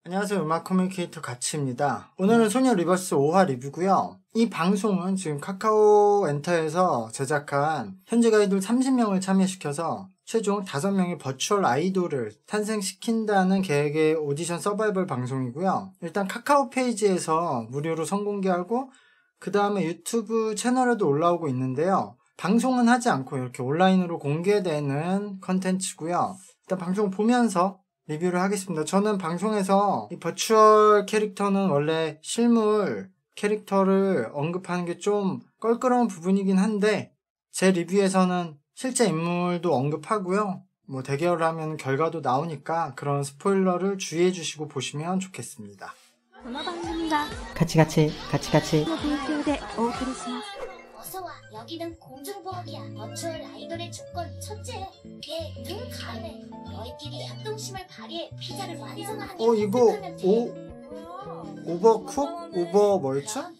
안녕하세요. 음악 커뮤니케이터 가치입니다. 오늘은 소녀 리버스 5화 리뷰고요. 이 방송은 지금 카카오 엔터에서 제작한 현직 아이돌 30명을 참여시켜서 최종 5명의 버추얼 아이돌을 탄생시킨다는 계획의 오디션 서바이벌 방송이고요. 일단 카카오 페이지에서 무료로 선공개하고 그 다음에 유튜브 채널에도 올라오고 있는데요. 방송은 하지 않고 이렇게 온라인으로 공개되는 컨텐츠고요. 일단 방송 보면서 리뷰를 하겠습니다. 저는 방송에서 이 버추얼 캐릭터는 원래 실물 캐릭터를 언급하는 게 좀 껄끄러운 부분이긴 한데 제 리뷰에서는 실제 인물도 언급하고요. 뭐 대결을 하면 결과도 나오니까 그런 스포일러를 주의해 주시고 보시면 좋겠습니다. この番組はカチカチカチカチの提供でお送りします。 어서와. 여기는 공중부엌이야. 버추얼 아이돌의 조건 첫째, 걔 눈 가네. 너희끼리 협동심을 발휘해 피자를 완성하는 게 이거 오버쿡? 오버 뭐였죠? 약간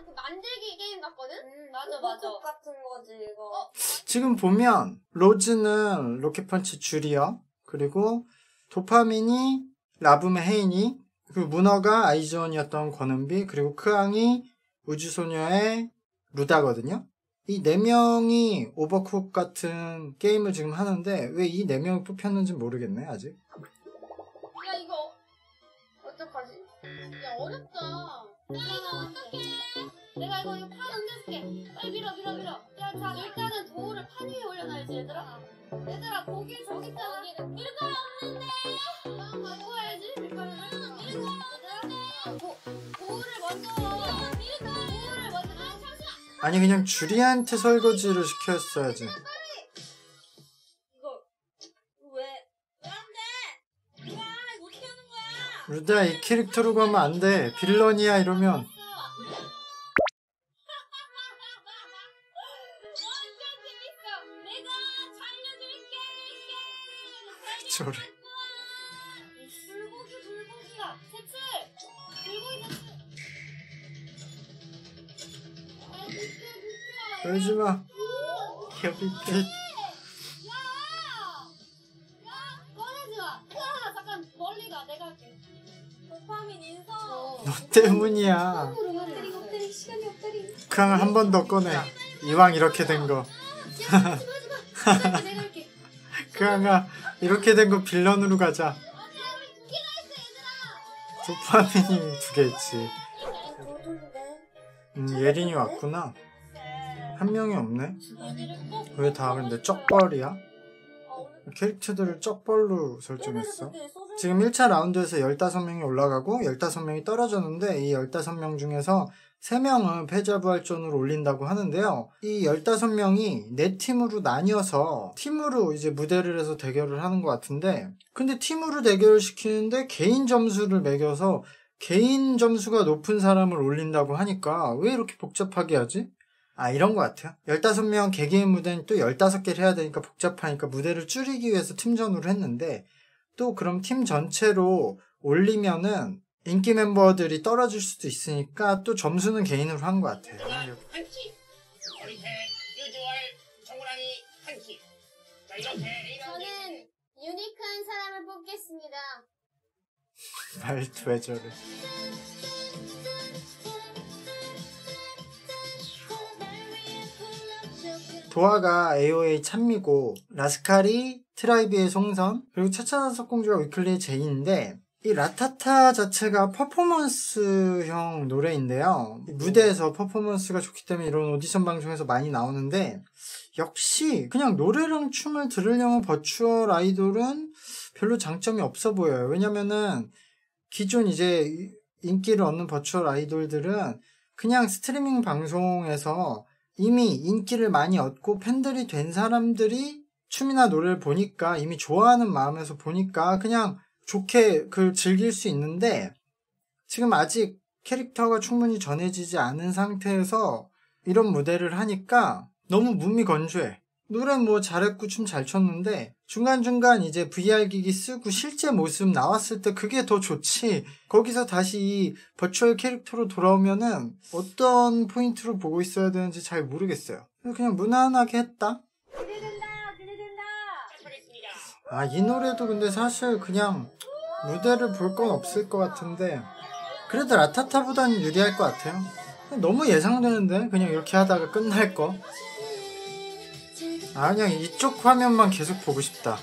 그 만들기 게임 같거든? 맞아. 같은 거지 이거. 지금 보면 로즈는 로켓펀치 주리어, 그리고 도파민이 라붐의 혜인이, 그리고 문어가 아이즈원이었던 권은비, 그리고 크앙이 우주소녀의 루다거든요. 이 4명이 오버쿡 같은 게임을 지금 하는데 왜 이 4명을 뽑혔는지 모르겠네 아직. 야 이거 어떡하지? 야 어렵다. 야 이거 어떡해? 내가 이거 판 옮겨줄게. 빨리 밀어. 야 자 일단은 도우를 판 위에 올려놔야지 얘들아. 얘들아 고기 저기 있잖아. 밀가루 없는데. 갖고 와야지 밀가루를. 얘들아 도우를 먼저. 도우를 먼저. 잠시만. 아니 그냥 주리한테 설거지를 시켰어야지. 이거 왜 안 돼? 와 이거 어떻게 하는 거야? 루다 이 캐릭터로 가면 안 돼. 빌런이야 이러면. 저래. 불고기야. 세츠. 그러지마. 기업이 꺼내지 마. 잠깐 멀리 가. 내가 할게. 도파민 인성. 너 때문이야. 엎드리 시간이 엎드리. 크랑을 한 번 더 꺼내. 이왕 이렇게 된 거. 내가 할게. 크랑아 이렇게 된 거 빌런으로 가자. 도파민이 2개 있지. 예린이 왔구나. 한 명이 없네. 왜 다 근데 쩍벌이야? 캐릭터들을 쩍벌로 설정했어. 지금 1차 라운드에서 15명이 올라가고 15명이 떨어졌는데 이 15명 중에서 3명은 패자부활전으로 올린다고 하는데요. 이 15명이 4팀으로 나뉘어서 팀으로 이제 무대를 해서 대결을 하는 것 같은데, 근데 팀으로 대결을 시키는데 개인 점수를 매겨서 개인 점수가 높은 사람을 올린다고 하니까 왜 이렇게 복잡하게 하지? 이런 것 같아요. 15명 개개인 무대는 또 15개를 해야 되니까 복잡하니까 무대를 줄이기 위해서 팀전으로 했는데, 또 그럼 팀 전체로 올리면은 인기 멤버들이 떨어질 수도 있으니까 또 점수는 개인으로 한 것 같아요. 한키 어리태 유지월 정우랑이 한키. 자 이렇게 저는 유니크한 사람을 뽑겠습니다. 말도 왜 저래. 도아가 AOA 찬미고, 라스칼이 트라이비의 송선, 그리고 차차다섯 공주가 위클리의 제이인데, 이 라타타 자체가 퍼포먼스형 노래인데요. 무대에서 퍼포먼스가 좋기 때문에 이런 오디션 방송에서 많이 나오는데, 역시 그냥 노래랑 춤을 들으려면 버추얼 아이돌은 별로 장점이 없어 보여요. 왜냐면은 기존 이제 인기를 얻는 버추얼 아이돌들은 그냥 스트리밍 방송에서 이미 인기를 많이 얻고 팬들이 된 사람들이 춤이나 노래를 보니까 이미 좋아하는 마음에서 보니까 그냥 좋게 그걸 즐길 수 있는데, 지금 아직 캐릭터가 충분히 전해지지 않은 상태에서 이런 무대를 하니까 너무 무미건조해. 노래 뭐 잘했고 춤 잘 췄는데 중간중간 이제 VR 기기 쓰고 실제 모습 나왔을 때 그게 더 좋지, 거기서 다시 이 버추얼 캐릭터로 돌아오면은 어떤 포인트로 보고 있어야 되는지 잘 모르겠어요. 그래서 그냥 무난하게 했다? 아, 이 노래도 근데 사실 그냥 무대를 볼 건 없을 것 같은데 그래도 라타타보다는 유리할 것 같아요. 너무 예상되는데 그냥 이렇게 하다가 끝날 거. 아, 그냥 이쪽 화면만 계속 보고 싶다.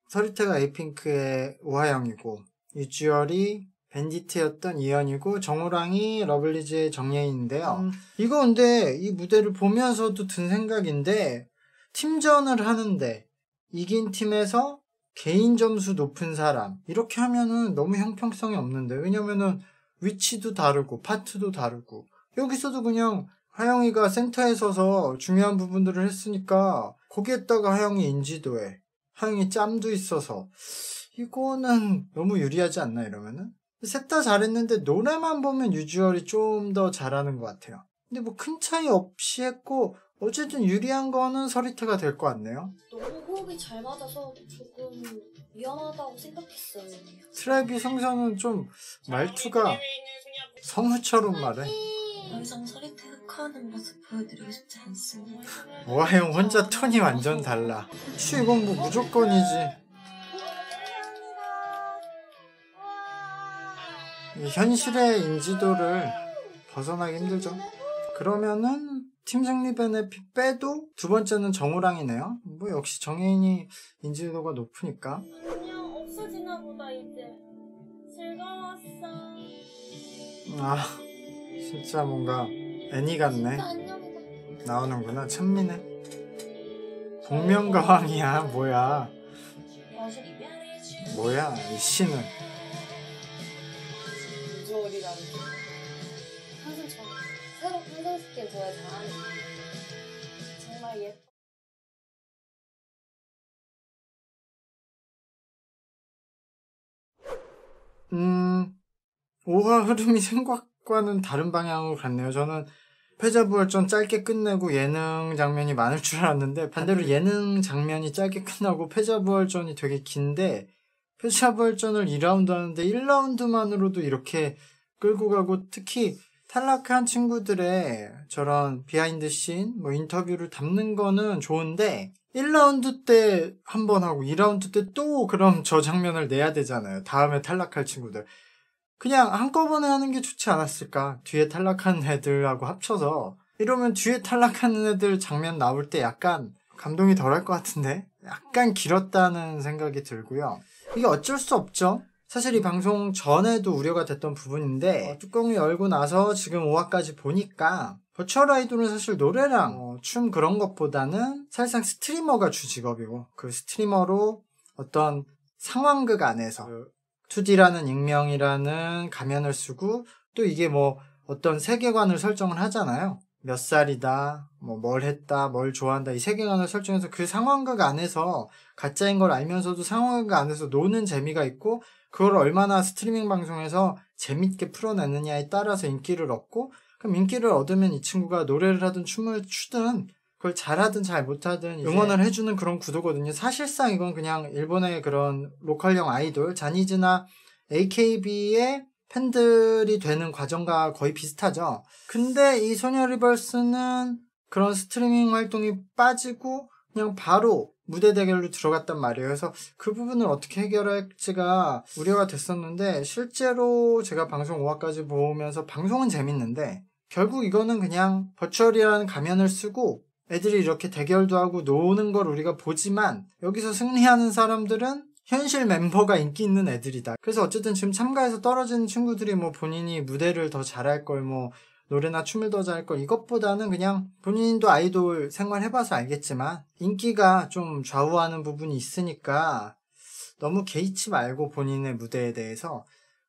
서리태가 에이핑크의 오하영이고 유주얼이 밴디트였던 이현이고 정우랑이 러블리즈의 정예인인데요. 이거 근데 이 무대를 보면서도 든 생각인데 팀전을 하는데 이긴 팀에서 개인 점수 높은 사람 이렇게 하면은 너무 형평성이 없는데, 왜냐면은 위치도 다르고 파트도 다르고 여기서도 그냥 하영이가 센터에 서서 중요한 부분들을 했으니까 거기에다가 하영이 인지도에 하영이 짬도 있어서 이거는 너무 유리하지 않나 이러면은? 셋 다 잘했는데 노래만 보면 유주얼이 좀 더 잘하는 것 같아요. 근데 뭐 큰 차이 없이 했고 어쨌든 유리한 거는 서리태가 될 것 같네요. 너무 호흡이 잘 맞아서 조금 위험하다고 생각했어요. 트라이비 성선은 좀 말투가 성우처럼 말해. 더 이상 서리태가 커하는 모습 보여드리고 싶지 않습니다. 오하영 혼자 톤이 완전 달라. 혹시 이건 뭐 무조건이지. 이 현실의 인지도를 벗어나기 힘들죠. 그러면은 팀 승리 베네핏 빼도 두 번째는 정우랑이네요. 뭐 역시 정혜인이 인지도가 높으니까. 안녕, 없어지나 보다 이제. 즐거웠어. 아, 진짜 뭔가 애니 같네. 안녕이다. 나오는구나. 찬미네. 복면가왕이야. 뭐야. 뭐야 이 씨는. 유주얼이라는 항상 새로 탄생시킨 저의 자아는 정말 예뻐. 오화 흐름이 생각과는 다른 방향으로 갔네요. 저는 패자부활전 짧게 끝내고 예능 장면이 많을 줄 알았는데 반대로 예능 장면이 짧게 끝나고 패자부활전이 되게 긴데 패자부활전을 2라운드 하는데 1라운드만으로도 이렇게 끌고 가고, 특히 탈락한 친구들의 저런 비하인드 씬, 뭐 인터뷰를 담는 거는 좋은데 1라운드 때 한 번 하고 2라운드 때 또 그럼 저 장면을 내야 되잖아요. 다음에 탈락할 친구들. 그냥 한꺼번에 하는 게 좋지 않았을까? 뒤에 탈락한 애들하고 합쳐서. 이러면 뒤에 탈락하는 애들 장면 나올 때 약간 감동이 덜할 것 같은데? 약간 길었다는 생각이 들고요. 이게 어쩔 수 없죠. 사실 이 방송 전에도 우려가 됐던 부분인데 뚜껑을 열고 나서 지금 5화까지 보니까 버추얼 아이돌은 사실 노래랑 춤 그런 것보다는 사실상 스트리머가 주 직업이고, 그 스트리머로 어떤 상황극 안에서 2D라는 익명이라는 가면을 쓰고 또 이게 뭐 어떤 세계관을 설정을 하잖아요. 몇 살이다, 뭐 뭘 했다, 뭘 좋아한다, 이 세계관을 설정해서 그 상황극 안에서 가짜인 걸 알면서도 상황극 안에서 노는 재미가 있고, 그걸 얼마나 스트리밍 방송에서 재밌게 풀어내느냐에 따라서 인기를 얻고, 그럼 인기를 얻으면 이 친구가 노래를 하든 춤을 추든 그걸 잘하든 잘 못하든 응원을 해주는 그런 구도거든요. 사실상 이건 그냥 일본의 그런 로컬형 아이돌, 자니즈나 AKB의 팬들이 되는 과정과 거의 비슷하죠. 근데 이 소녀 리버스는 그런 스트리밍 활동이 빠지고 그냥 바로 무대 대결로 들어갔단 말이에요. 그래서 그 부분을 어떻게 해결할지가 우려가 됐었는데, 실제로 제가 방송 5화까지 보면서 방송은 재밌는데 결국 이거는 그냥 버추얼이라는 가면을 쓰고 애들이 이렇게 대결도 하고 노는 걸 우리가 보지만 여기서 승리하는 사람들은 현실 멤버가 인기 있는 애들이다. 그래서 어쨌든 지금 참가해서 떨어지는 친구들이 뭐 본인이 무대를 더 잘할 걸, 뭐 노래나 춤을 더 잘할 걸, 이것보다는 그냥 본인도 아이돌 생활해봐서 알겠지만 인기가 좀 좌우하는 부분이 있으니까 너무 개의치 말고 본인의 무대에 대해서.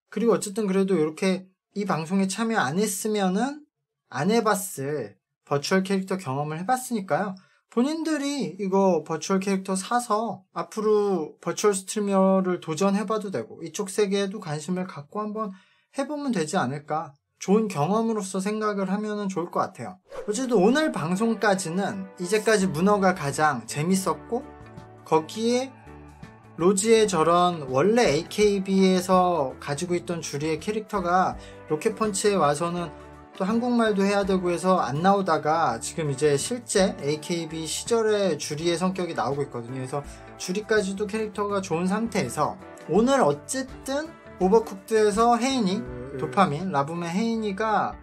그리고 어쨌든 그래도 이렇게 이 방송에 참여 안 했으면은 안 해봤을 버추얼 캐릭터 경험을 해봤으니까요. 본인들이 이거 버추얼 캐릭터 사서 앞으로 버추얼 스트리머를 도전해봐도 되고 이쪽 세계에도 관심을 갖고 한번 해보면 되지 않을까. 좋은 경험으로서 생각을 하면 좋을 것 같아요. 어쨌든 오늘 방송까지는 이제까지 문어가 가장 재밌었고, 거기에 로지의 저런 원래 AKB에서 가지고 있던 주리의 캐릭터가 로켓펀치에 와서는 또 한국말도 해야 되고 해서 안 나오다가 지금 이제 실제 AKB 시절의 주리의 성격이 나오고 있거든요. 그래서 주리까지도 캐릭터가 좋은 상태에서 오늘 어쨌든 오버쿡드에서 혜인이 도파민, 라붐의 혜인이가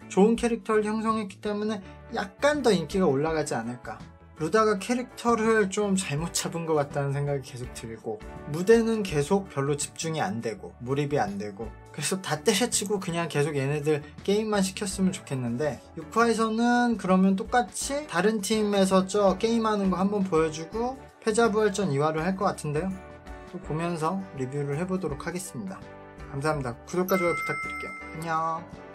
좋은 캐릭터를 형성했기 때문에 약간 더 인기가 올라가지 않을까. 루다가 캐릭터를 좀 잘못 잡은 것 같다는 생각이 계속 들고 무대는 계속 별로 집중이 안 되고 몰입이 안 되고 그래서 다 때려치고 그냥 계속 얘네들 게임만 시켰으면 좋겠는데 6화에서는 그러면 똑같이 다른 팀에서 게임하는 거 한번 보여주고 패자부활전 2화를 할 것 같은데요. 또 보면서 리뷰를 해보도록 하겠습니다. 감사합니다. 구독과 좋아요 부탁드릴게요. 안녕.